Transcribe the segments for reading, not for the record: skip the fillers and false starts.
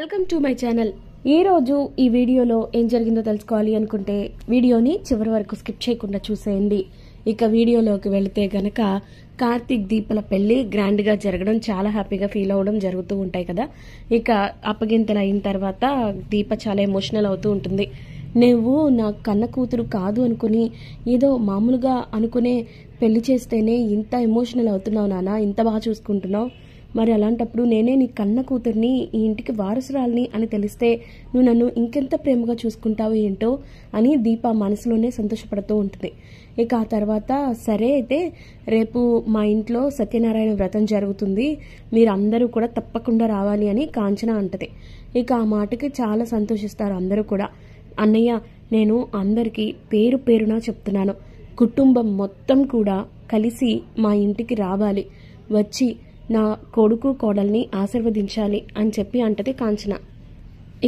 Welcome to my channel. ఈ రోజు ఈ వీడియోలో ఏం జరిగిందో తెలుసుకోవాలి అనుకుంటే వీడియోని చివరి వరకు స్కిప్ చేయకుండా చూసేయండి. ఇక వీడియోలోకి వెళితే గనక కార్తీక్ దీపల పెళ్లి గ్రాండ్ గా జరగడం, చాలా హ్యాపీగా ఫీల్ అవ్వడం జరుగుతూ ఉంటాయి కదా. ఇక అప్పగింతలు అయిన తర్వాత దీప చాలా ఎమోషనల్ అవుతూ ఉంటుంది. నువ్వు నా కన్న కూతురు కాదు అనుకుని ఏదో మామూలుగా అనుకునే పెళ్లి చేస్తేనే ఇంత ఎమోషనల్ అవుతున్నావు నాన్న, ఇంత బాగా చూసుకుంటున్నావు. మరి అలాంటప్పుడు నేనే నీ కన్న కూతుర్ని, ఈ ఇంటికి వారసురాల్ని అని తెలిస్తే నువ్వు నన్ను ఇంకెంత ప్రేమగా చూసుకుంటావు ఏంటో అని దీప మనసులోనే సంతోషపడుతూ ఉంటుంది. ఇక ఆ తర్వాత సరే అయితే రేపు మా ఇంట్లో సత్యనారాయణ వ్రతం జరుగుతుంది, మీరందరూ కూడా తప్పకుండా రావాలి అని కాంచన అంటది. ఇక ఆ మాటకి చాలా సంతోషిస్తారు అందరూ కూడా. అన్నయ్య, నేను అందరికీ పేరు పేరున చెప్తున్నాను, కుటుంబం మొత్తం కూడా కలిసి మా ఇంటికి రావాలి, వచ్చి నా కొడుకు కోడల్ని ఆశీర్వదించాలి అని చెప్పి అంటది కాంచన.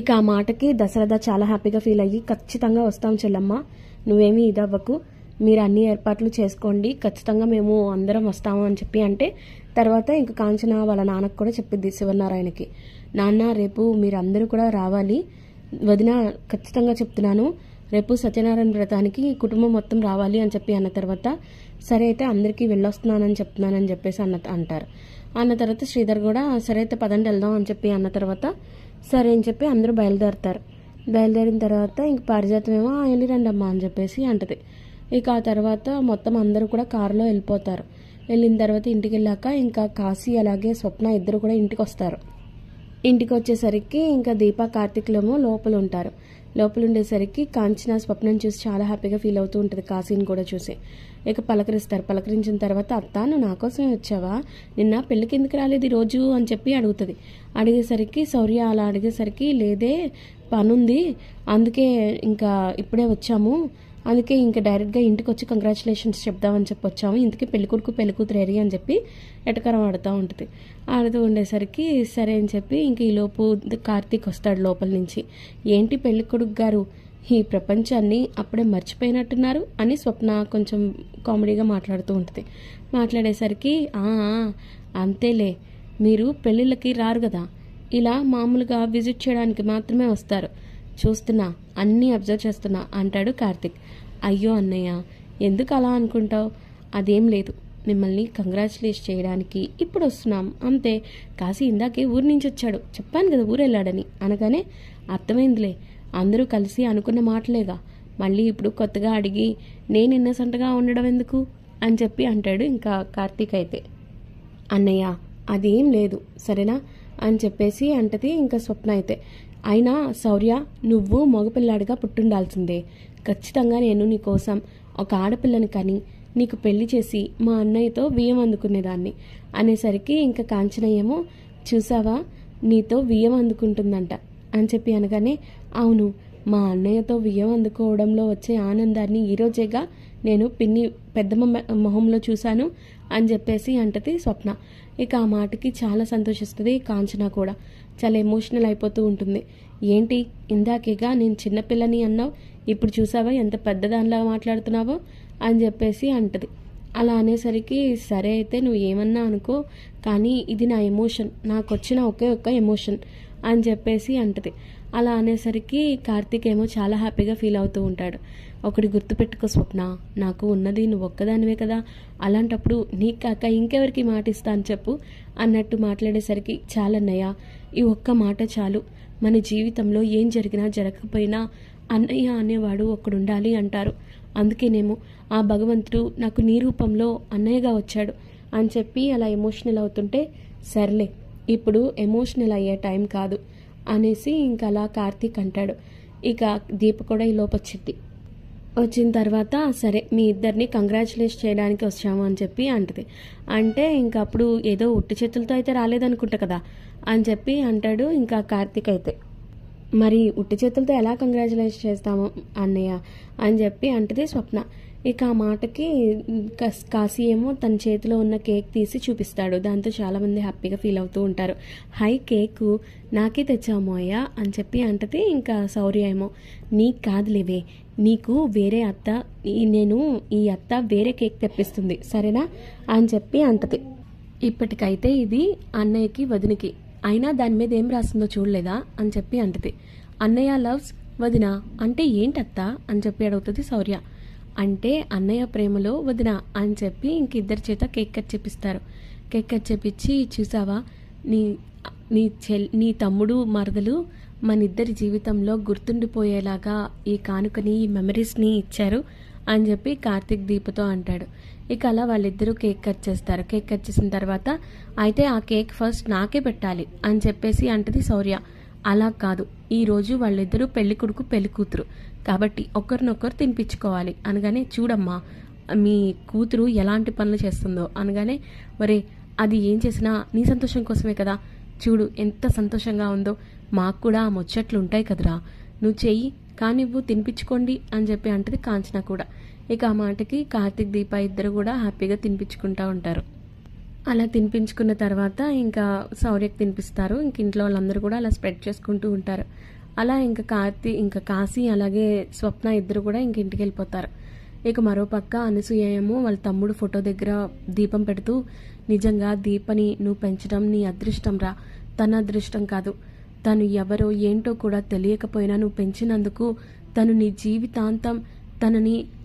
ఇక ఆ మాటకి దశరథ చాలా హ్యాపీగా ఫీల్ అయ్యి, ఖచ్చితంగా వస్తాం చెల్లమ్మ, నువ్వేమీ ఇదవ్వకు, మీరు అన్ని ఏర్పాట్లు చేసుకోండి, ఖచ్చితంగా మేము అందరం వస్తాము అని చెప్పి అంటే తర్వాత ఇంక కాంచన వాళ్ళ నాన్నకు కూడా చెప్పిద్ది శివనారాయణకి, నాన్న రేపు మీరందరూ కూడా రావాలి, వదిన ఖచ్చితంగా చెప్తున్నాను, రేపు సత్యనారాయణ వ్రతానికి కుటుంబం మొత్తం రావాలి అని చెప్పి అన్న తర్వాత సరే అయితే అందరికీ వెళ్ళొస్తున్నానని చెప్తున్నానని చెప్పేసి అంటారు. అన్న తర్వాత శ్రీధర్ కూడా సరే అయితే పదండి వెళ్దాం అని చెప్పి అన్న తర్వాత సరే అని చెప్పి అందరూ బయలుదేరుతారు. బయలుదేరిన తర్వాత ఇంక పారిజాతం ఏమో వెళ్ళి రండమ్మా అని చెప్పేసి అంటది. ఇక ఆ తర్వాత మొత్తం అందరూ కూడా కారులో వెళ్ళిపోతారు. వెళ్ళిన తర్వాత ఇంటికి వెళ్ళాక ఇంకా కాశీ అలాగే స్వప్న ఇద్దరు కూడా ఇంటికి వస్తారు. ఇంటికి వచ్చేసరికి ఇంకా దీప కార్తీక్లేమో లోపల ఉంటారు. లోపల ఉండేసరికి కాంచన స్వప్నం చూసి చాలా హ్యాపీగా ఫీల్ అవుతూ ఉంటుంది, కాశీని కూడా చూసి. ఇక పలకరిస్తారు. పలకరించిన తర్వాత అత్త, నువ్వు నా కోసమే వచ్చావా, నిన్న పెళ్ళికి ఎందుకు రాలేదు ఈ రోజు అని చెప్పి అడుగుతుంది. అడిగేసరికి శౌర్య అలా అడిగేసరికి లేదే పనుంది, అందుకే ఇంకా ఇప్పుడే వచ్చాము, అందుకే ఇంకా డైరెక్ట్గా ఇంటికి వచ్చి కంగ్రాచులేషన్స్ చెప్దామని చెప్పి వచ్చాము, ఇంతకీ పెళ్ళికొడుకు పెళ్ళికూతురు ఏరి అని చెప్పి ఎటకరం ఆడుతూ ఉంటుంది. ఆడుతూ ఉండేసరికి సరే అని చెప్పి ఇంక ఈలోపు కార్తీక్ వస్తాడు లోపల నుంచి. ఏంటి పెళ్ళికొడుకు గారు, ఈ ప్రపంచాన్ని అప్పుడే మర్చిపోయినట్టున్నారు అని స్వప్న కొంచెం కామెడీగా మాట్లాడుతూ ఉంటుంది. మాట్లాడేసరికి అంతేలే, మీరు పెళ్ళిళ్ళకి రారు కదా, ఇలా మామూలుగా విజిట్ చేయడానికి మాత్రమే వస్తారు, చూస్తున్నా అన్నీ అబ్జర్వ్ చేస్తున్నా అంటాడు కార్తీక్. అయ్యో అన్నయ్య, ఎందుకు అలా అనుకుంటావు, అదేం లేదు, మిమ్మల్ని కంగ్రాచులేట్ చేయడానికి ఇప్పుడు వస్తున్నాం అంతే, కాశీ ఇందాకే ఊరి నుంచి వచ్చాడు, చెప్పాను కదా ఊరు వెళ్ళాడని అనగానే అర్థమైందిలే, అందరూ కలిసి అనుకున్న మాటలేగా, మళ్ళీ ఇప్పుడు కొత్తగా అడిగి నేను ఇన్నసెంట్గా ఉండడం ఎందుకు అని చెప్పి అంటాడు ఇంకా కార్తీక్. అయితే అన్నయ్య అదేం లేదు సరేనా అని చెప్పేసి అంటది ఇంకా స్వప్న. అయితే అయినా శౌర్య, నువ్వు మగపిల్లాడిగా పుట్టుండాల్సిందే, ఖచ్చితంగా నేను నీకోసం ఒక ఆడపిల్లని కని నీకు పెళ్లి చేసి మా అన్నయ్యతో బియ్యం అందుకునేదాన్ని అనేసరికి ఇంకా కాంచనయ్యేమో, చూసావా నీతో బియ్యం అందుకుంటుందంట అని చెప్పి అనగానే, అవును, మా అన్నయ్యతో బియ్యం అందుకోవడంలో వచ్చే ఆనందాన్ని ఈరోజేగా నేను పిన్ని పెద్దమ్మ మొహంలో చూశాను అని చెప్పేసి అంటది స్వప్న. ఇక ఆ మాటకి చాలా సంతోషిస్తుంది కాంచన కూడా, చాలా ఎమోషనల్ అయిపోతూ ఉంటుంది. ఏంటి ఇందాకేగా నేను చిన్నపిల్లని అన్నావు, ఇప్పుడు చూసావా ఎంత పెద్దదానిలా మాట్లాడుతున్నావో అని చెప్పేసి అంటది. అలా అనేసరికి సరే అయితే నువ్వు ఏమన్నా అనుకో, కానీ ఇది నా ఎమోషన్, నాకు వచ్చిన ఒకే ఒక్క ఎమోషన్ అని చెప్పేసి అంటది. అలా అనేసరికి కార్తీక్ ఏమో చాలా హ్యాపీగా ఫీల్ అవుతూ ఉంటాడు. ఒకటి గుర్తుపెట్టుకో స్వప్న, నాకు ఉన్నది నువ్వు ఒక్కదానివే కదా, అలాంటప్పుడు నీకు కాక ఇంకెవరికి మాట ఇస్తాను చెప్పు అన్నట్టు మాట్లాడేసరికి, చాలన్నయ్య, ఈ ఒక్క మాట చాలు, మన జీవితంలో ఏం జరిగినా జరగకపోయినా అన్నయ్య అనేవాడు ఒకడుండాలి అంటారు, అందుకేనేమో ఆ భగవంతుడు నాకు నీ రూపంలో అన్నయ్యగా వచ్చాడు అని చెప్పి అలా ఎమోషనల్ అవుతుంటే, సర్లే ఇప్పుడు ఎమోషనల్ అయ్యే టైం కాదు అనేసి ఇంకా అలా కార్తీక్ అంటాడు. ఇక దీప కూడా ఈ లోపు వచ్చింది. వచ్చిన తర్వాత సరే మీ ఇద్దరిని కంగ్రాచులేట్ చేయడానికి వచ్చాము అని చెప్పి అంటది. అంటే ఇంకా అప్పుడు ఏదో ఉట్టి చేతులతో అయితే రాలేదనుకుంటా కదా అని చెప్పి అంటాడు ఇంకా కార్తీక్. అయితే మరి ఉట్టి చేతులతో ఎలా కంగ్రాచులేట్ చేస్తాము అన్నయ్య అని చెప్పి అంటది స్వప్న. ఇక ఆ మాటకి కాశీ ఏమో తన చేతిలో ఉన్న కేక్ తీసి చూపిస్తాడు. దాంతో చాలా మంది హ్యాపీగా ఫీల్ అవుతూ ఉంటారు. హై, కేకు నాకే తెచ్చాము అయ్యా అని చెప్పి అంటది. ఇంకా శౌర్య ఏమో, నీకు కాదులేవే, నీకు వేరే అత్త, నేను ఈ అత్త వేరే కేక్ తెప్పిస్తుంది సరేనా అని చెప్పి అంటది. ఇప్పటికైతే ఇది అన్నయ్యకి వదినికి అయినా దాని మీద ఏం రాసిందో చూడలేదా అని చెప్పి అంటది. అన్నయ్య లవ్స్ వదిన అంటే ఏంటత్తా అని చెప్పి అడుగుతుంది శౌర్య. అంటే అన్నయ్య ప్రేమలో వదిన అని చెప్పి ఇంక ఇద్దరి చేత కేక్ కట్ చేపిస్తారు. కేక్ కట్ చేపించి, చూసావా నీ నీ తమ్ముడు మరదలు మన ఇద్దరి జీవితంలో గుర్తుండిపోయేలాగా ఈ కానుకని, ఈ మెమరీస్ని ఇచ్చారు అని చెప్పి కార్తీక్ దీపతో అంటాడు. ఇక అలా వాళ్ళిద్దరూ కేక్ కట్ చేస్తారు. కేక్ కట్ చేసిన తర్వాత అయితే ఆ కేక్ ఫస్ట్ నాకే పెట్టాలి అని చెప్పేసి అంటది శౌర్య. అలా కాదు, ఈరోజు వాళ్ళిద్దరూ పెళ్లి కొడుకు పెళ్లి కూతురు కాబట్టి ఒకరినొకరు తినిపించుకోవాలి అనగానే, చూడమ్మా మీ కూతురు ఎలాంటి పనులు చేస్తుందో అనగానే, ఒరే అది ఏం చేసినా నీ సంతోషం కోసమే కదా, చూడు ఎంత సంతోషంగా ఉందో, మాకు కూడా ఆ ముచ్చట్లు ఉంటాయి కదరా, నువ్వు చెయ్యి కానివ్వు తినిపించుకోండి అని చెప్పి అంటది కాంచన కూడా. ఇక ఆ మాటకి కార్తీక్ దీప ఇద్దరు కూడా హ్యాపీగా తినిపించుకుంటా ఉంటారు. అలా తినిపించుకున్న తర్వాత ఇంకా శౌర్యకి తినిపిస్తారు. ఇంక ఇంట్లో వాళ్ళందరూ కూడా అలా స్ప్రెడ్ చేసుకుంటూ ఉంటారు. అలా ఇంకా కాశీ అలాగే స్వప్న ఇద్దరు కూడా ఇంక ఇంటికి వెళ్ళిపోతారు. ఇక మరోపక్క అనసూయ ఏమో వాళ్ళ తమ్ముడు ఫోటో దగ్గర దీపం పెడుతూ, నిజంగా దీపని నువ్వు పెంచడం నీ అదృష్టం రా, తన అదృష్టం కాదు, తను ఎవరో ఏంటో కూడా తెలియకపోయినా నువ్వు పెంచినందుకు తను నీ జీవితాంతం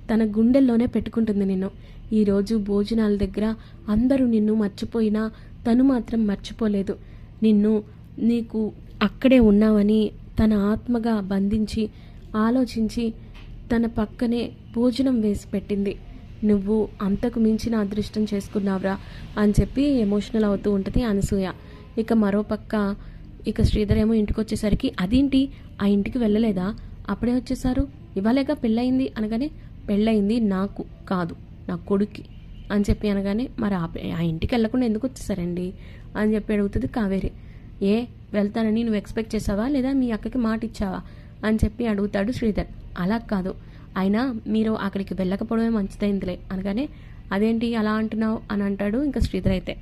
తన గుండెల్లోనే పెట్టుకుంటుంది నిన్ను. ఈరోజు భోజనాల దగ్గర అందరూ నిన్ను మర్చిపోయినా తను మాత్రం మర్చిపోలేదు. నీకు అక్కడే ఉన్నావని తన ఆత్మగా బంధించి ఆలోచించి తన పక్కనే భోజనం వేసి పెట్టింది. నువ్వు అంతకు మించిన అదృష్టం చేసుకున్నావురా అని చెప్పి ఎమోషనల్ అవుతూ ఉంటుంది అనసూయ. ఇక మరోపక్క ఇక శ్రీధర్ ఏమో ఇంటికి వచ్చేసరికి, అదేంటి ఆ ఇంటికి వెళ్ళలేదా, అప్పుడే వచ్చేసారు, ఇవాళగా పెళ్ళయింది అనగానే, పెళ్ళయింది నాకు కాదు నా కొడుక్కి అని చెప్పి అనగానే, మరి ఆ ఇంటికి వెళ్లకుండా ఎందుకు వచ్చేసారండి అని చెప్పి అడుగుతుంది కావేరి. ఏ వెళ్తానని నువ్వు ఎక్స్పెక్ట్ చేసావా లేదా మీ అక్కకి మాట ఇచ్చావా అని చెప్పి అడుగుతాడు శ్రీధర్. అలా కాదు, అయినా మీరు అక్కడికి వెళ్ళకపోవడమే మంచిదైందిలే అనగానే, అదేంటి అలా అంటున్నావు అని అంటాడు ఇంకా శ్రీధర్ అయితే.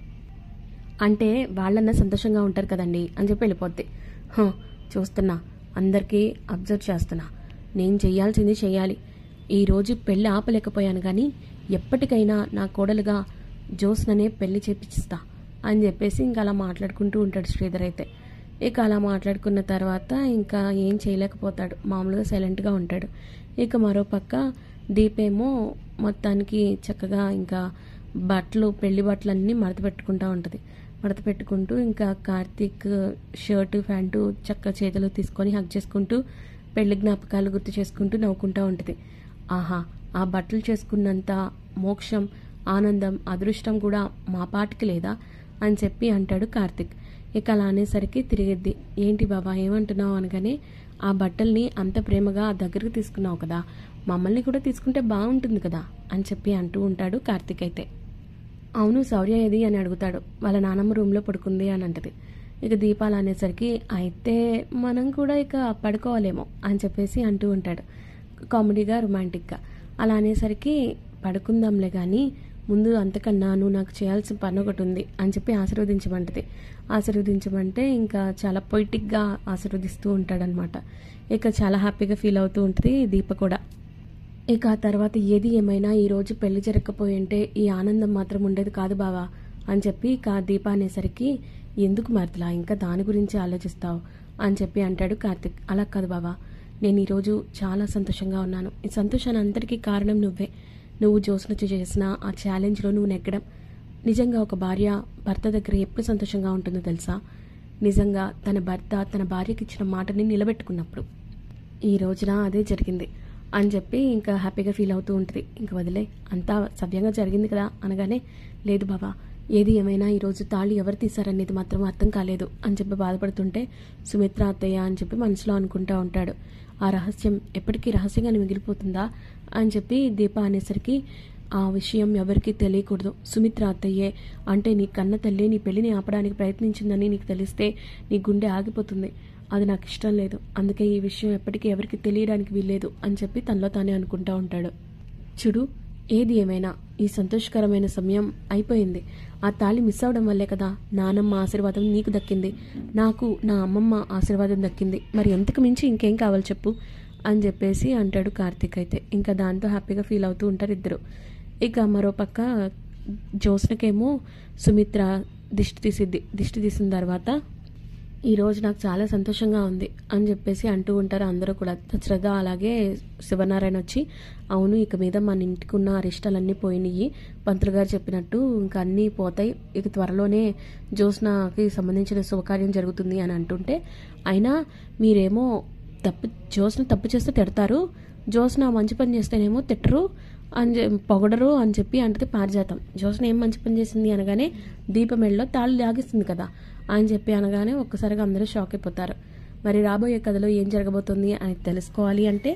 అంటే వాళ్ళన్నా సంతోషంగా ఉంటారు కదండి అని చెప్పి వెళ్ళిపోద్ది. చూస్తున్నా, అందరికీ అబ్జర్వ్ చేస్తున్నా, నేను చెయ్యాల్సింది చెయ్యాలి. ఈరోజు పెళ్ళి ఆపలేకపోయాను కానీ ఎప్పటికైనా నా కోడలుగా జ్యోత్స్ననే పెళ్లి చేపిస్తా అని చెప్పేసి ఇంకా అలా మాట్లాడుకుంటూ ఉంటాడు శ్రీధర్ అయితే. ఇక అలా మాట్లాడుకున్న తర్వాత ఇంకా ఏం చేయలేకపోతాడు, మామూలుగా సైలెంట్గా ఉంటాడు. ఇక మరోపక్క దీపేమో మొత్తానికి చక్కగా ఇంకా పెళ్లి బట్టలన్నీ మడత పెట్టుకుంటూ ఉంటుంది. మడత పెట్టుకుంటూ ఇంకా కార్తీక్ షర్టు ప్యాంటు చక్క చేతిలో తీసుకొని హగ్ చేసుకుంటూ పెళ్లి జ్ఞాపకాలు గుర్తు చేసుకుంటూ నవ్వుకుంటూ ఉంటుంది. ఆహా, ఆ బట్టలు చేసుకున్నంత మోక్షం, ఆనందం, అదృష్టం కూడా మా పాటికి లేదా అని చెప్పి అంటాడు కార్తీక్. ఇక అలా అనేసరికి తిరిగిద్ది. ఏంటి బాబా ఏమంటున్నావు అనగానే, ఆ బట్టల్ని అంత ప్రేమగా దగ్గరకు తీసుకున్నావు కదా, మమ్మల్ని కూడా తీసుకుంటే బాగుంటుంది కదా అని చెప్పి అంటూ ఉంటాడు కార్తీక్ అయితే. అవును, శౌర్య ఏది అని అడుగుతాడు. వాళ్ళ నానమ్మ రూమ్లో పడుకుంది అని అంటది. ఇక దీపాలు అనేసరికి, అయితే మనం కూడా ఇక పడుకోవాలేమో అని చెప్పేసి అంటూ ఉంటాడు కామెడీగా, రొమాంటిక్గా. అలా అనేసరికి, పడుకుందాంలే కానీ ముందు అంతకన్నా నువ్వు నాకు చేయాల్సిన పని ఒకటి ఉంది అని చెప్పి ఆశీర్వదించమంటది. ఆశీర్వదించమంటే ఇంకా చాలా పొయిటిక్గా ఆశీర్వదిస్తూ ఉంటాడనమాట. ఇక చాలా హ్యాపీగా ఫీల్ అవుతూ ఉంటుంది దీప కూడా. ఇక ఆ తర్వాత ఏది ఏమైనా ఈరోజు పెళ్లి జరగకపోయి ఉంటే ఈ ఆనందం మాత్రం ఉండేది కాదు బావా అని చెప్పి ఇక దీప అనేసరికి, ఎందుకు మరదలా ఇంకా దాని గురించి ఆలోచిస్తావు అని చెప్పి అంటాడు కార్తిక్. అలా కాదు బావా, నేను ఈరోజు చాలా సంతోషంగా ఉన్నాను. ఈ సంతోషాన్ని అందరికీ కారణం నువ్వే. నువ్వు జ్యోత్స్నతో చేసిన ఆ ఛాలెంజ్లో నువ్వు నెగ్గడం. నిజంగా ఒక భార్య భర్త దగ్గర ఎప్పుడు సంతోషంగా ఉంటుందో తెలుసా? నిజంగా తన భర్త తన భార్యకి ఇచ్చిన మాటని నిలబెట్టుకున్నప్పుడు. ఈ రోజున అదే జరిగింది అని చెప్పి ఇంకా హ్యాపీగా ఫీల్ అవుతూ ఉంటుంది. ఇంకా వదిలే, అంతా సవ్యంగా జరిగింది కదా అనగానే, లేదు బాబా, ఏది ఏమైనా ఈరోజు తాళి ఎవరు తీశారనేది మాత్రం అర్థం కాలేదు అని చెప్పి బాధపడుతుంటే, సుమిత్ర అత్తయ్య అని చెప్పి మనసులో అనుకుంటూ ఉంటాడు. ఆ రహస్యం ఎప్పటికీ రహస్యంగానే మిగిలిపోతుందా అని చెప్పి దీప అనేసరికి, ఆ విషయం ఎవరికీ తెలియకూడదు, సుమిత్ర అత్తయ్యే అంటే నీ కన్న తల్లి నీ పెళ్లిని ఆపడానికి ప్రయత్నించిందని నీకు తెలిస్తే నీ గుండె ఆగిపోతుంది. అది నాకు ఇష్టం లేదు, అందుకే ఈ విషయం ఎప్పటికీ ఎవరికి తెలియడానికి వీల్లేదు అని చెప్పి తనలో తానే అనుకుంటా ఉంటాడు. చూడు, ఏది ఏమైనా ఈ సంతోషకరమైన సమయం అయిపోయింది. ఆ తాళి మిస్ అవడం వల్లే కదా నానమ్మ ఆశీర్వాదం నీకు దక్కింది, నాకు నా అమ్మమ్మ ఆశీర్వాదం దక్కింది. మరి ఎంతకు మించి ఇంకేం కావాలి చెప్పు అని చెప్పేసి అంటాడు కార్తీక్ అయితే. ఇంకా దాంతో హ్యాపీగా ఫీల్ అవుతూ ఉంటారు ఇద్దరు. ఇక మరోపక్క జ్యోత్స్నకేమో సుమిత్ర దిష్టి తీసిన తర్వాత ఈ రోజు నాకు చాలా సంతోషంగా ఉంది అని చెప్పేసి అంటూ ఉంటారు అందరూ కూడా. శ్రద్ధ అలాగే శివనారాయణ వచ్చి, అవును ఇక మీద మన ఇంటికి ఉన్న అరిష్టాలన్నీ పోయినాయి, పంతులు గారు చెప్పినట్టు ఇంకా అన్నీ పోతాయి, ఇక త్వరలోనే జ్యోత్స్నకి సంబంధించిన శుభకార్యం జరుగుతుంది అని అంటుంటే, అయినా మీరేమో జ్యోత్స్న తప్పు చేస్తే తిడతారు, జ్యోత్స్న మంచి పని చేస్తేనేమో తిట్టరు పొగడరు అని చెప్పి అంటే పారిజాతం. జ్యోత్స్న ఏం మంచి పని చేసింది అనగానే దీపమెళ్ళలో తాళి లాగిస్తుంది కదా అని చెప్పి అనగానే ఒక్కసారిగా అందరూ షాక్ అయిపోతారు. మరి రాబోయే కథలో ఏం జరగబోతుంది అని తెలుసుకోవాలి అంటే